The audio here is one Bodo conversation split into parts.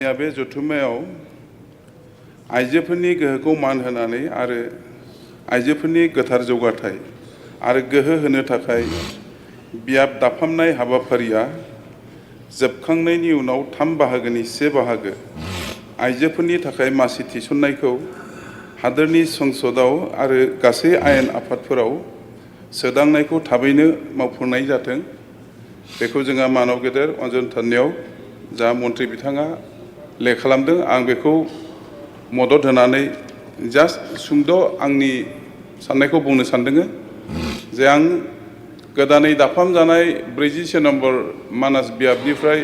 बे जथुम्मायाव आइजोफोरनि गोहोखौ मान होनानै आरो आइजोफोरनि गोथार जौगाथाय आरो गोहो होनो थाखाय बियाब दाफामनाय हाबाफारिया जोबखांनायनि उनाव 3 बाहागोनि 1 बाहागो आइजोफोरनि थाखाय मासि थिसननायखौ हादोरनि संसदआव आरो गासै आयेन आफादफोराव सोदांनायखौ थाबैनो मावफुंनाय जाथों। बेखौ जोंहा मानव गेदेर अन्जन थाननायाव जा मन्त्रि बिथाङा खालामदों। आं बेखौ मदद होनानै जास्ट सुंद' आंनि साननायखौ बुंनो सानदों जे आं गोदानै दाफाम जानाय 46 नम्बर मानास बियाबनिफ्राय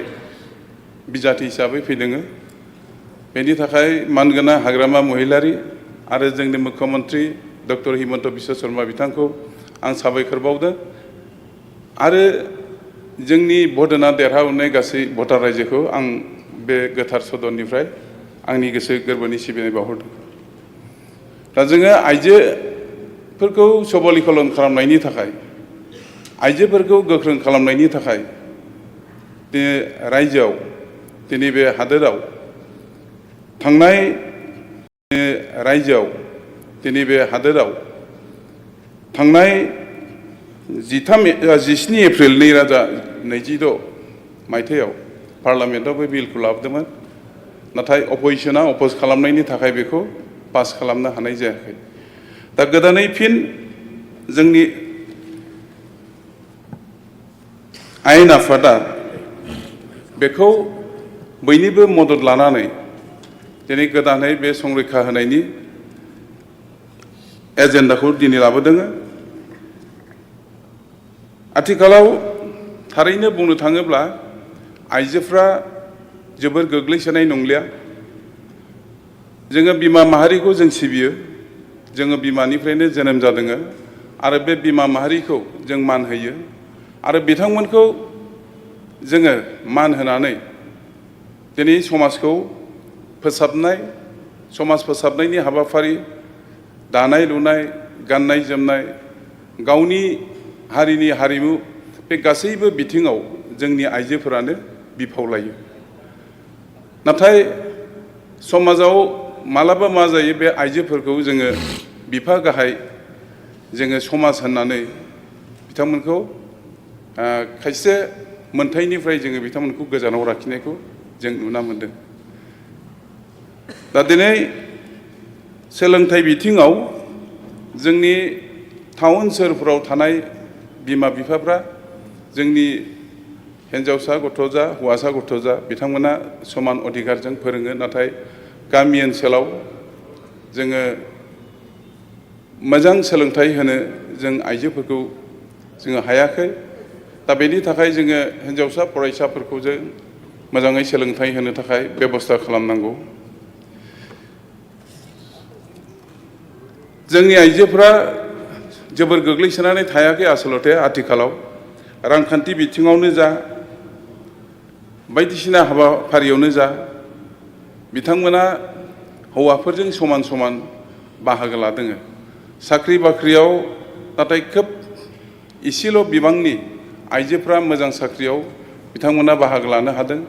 बिजाथि हिसाबै फैदों। बेनि थाखाय मानगोनां हाग्रामा महिलारी आरो जोंनि मुख्यमन्त्री डक्टर हिमन्त बिश्व शर्मा बिथांखौ आं साबायखर बावदों आरो जोंनि भट होना देरहानाय गासै भटार रायजोखौ आं बे गोथार सदननिफ्राय आंनि गोसो गोरबोनि सिबिनाय बावहरदों। दा जोङो आइजोफोरखौ सबलीकरण खालामनायनि थाखाय आइजोफोरखौ गोख्रों खालामनायनि थाखाय दिनै रायजोआव दिनै बे हादोराव थांनाय थांनाय 17 एप्रिल 2026 मायथाइयाव पार्लामेन्टआव बे बिलखौ लाबोदोंमोन। नाथाय अपोजिशना अपोज खालामनायनि थाखाय बेखौ पास खालामनो हानाय जायाखै। दा गोदानै फिन जोंनि आयेन आफादा बेखौ बयनिबो मदद लानानै दिनै गोदानै बे संरैखा होनायनि एजेन्डाखौ दिनै लाबोदों। आथिखालाव थारैनो बुंनो थाङोब्ला आइजोफ्रा जोबोर गोग्लैसोनाय नंलिया। जोङो बिमा माहारिखौ जों सिबियो। जोङो बिमानिफ्रायनो जोनोम जादों आरो बे बिमा माहारिखौ जों मान होयो आरो बिथांमोनखौ जोङो मान होनानै दिनै समाजखौ फोसाबनाय समाज फोसाबनायनि हाबाफारि दानाय लुनाय गाननाय जोमनाय गावनि हारिनि हारिमु बे गासैबो बिथिङाव जोंनि आइजोफोरानो बिफाव लायो। नाथाय समाजाव मालाबा मा जायो बे आइजोफोरखौ जोङो बिफा गाहाय जोङो समाज होननानै बिथांमोनखौ खायसे मोनथायनिफ्राय जोङो बिथांमोनखौ गोजानाव लाखिनायखौ जों नुना मोनदों। दा दिनै सोलोंथाइ बिथिङाव जोंनि टाउन सोहोरफोराव थानाय बिमा बिफाफ्रा जोंनि हिन्जावसा गथ' जा हौवासा गथ' जा बिथांमोना समान अधिकारजों फोरोङो। नाथाय गामि ओनसोलाव जोङो मोजां सोलोंथाइ होनो जों आइजोफोरखौ जोङो हायाखै। दा बेनि थाखाय जोङो हिन्जावसा फरायसाफोरखौ जों मोजाङै सोलोंथाइ होनो थाखाय बेबस्था खालामनांगौ। जोंनि आइजोफोरा जोबोर गोग्लैसोनानै थायाखै। आसलते आथिखालाव रांखान्थि बिथिङावनो जा बायदिसिना हाबाफारियावनो जा बिथांमोना हौवाफोरजों समान समान बाहागो लादों। साख्रि बाख्रियाव नाथाय खोब इसेल' बिबांनि आइजोफ्रा मोजां साख्रियाव बिथांमोना बाहागो लानो हादों।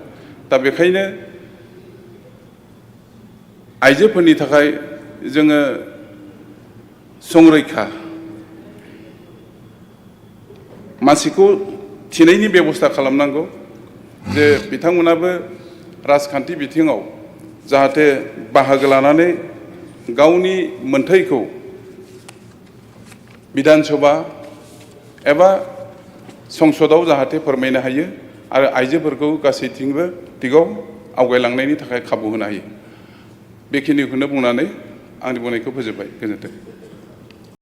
दा बेखायनो आइजोफोरनि थाखाय जोङो संरैखा मासिखौ थिनायनि बेबस्था खालामनांगौ जे बिथांमोनाबो राजखान्थि बिथिङाव जाहाथे बाहागो लानानै गावनि मोनथायखौ बिधान सभा एबा संसदआव जाहाथे फोरमायनो हायो आरो आइजोफोरखौ गासैथिंबो दिगाव आवगायलांनायनि थाखाय खाबु होनो हायो। बेखिनिखौनो बुंनानै आंनि बुंनायखौ फोजोबबाय। गोजोन्थों।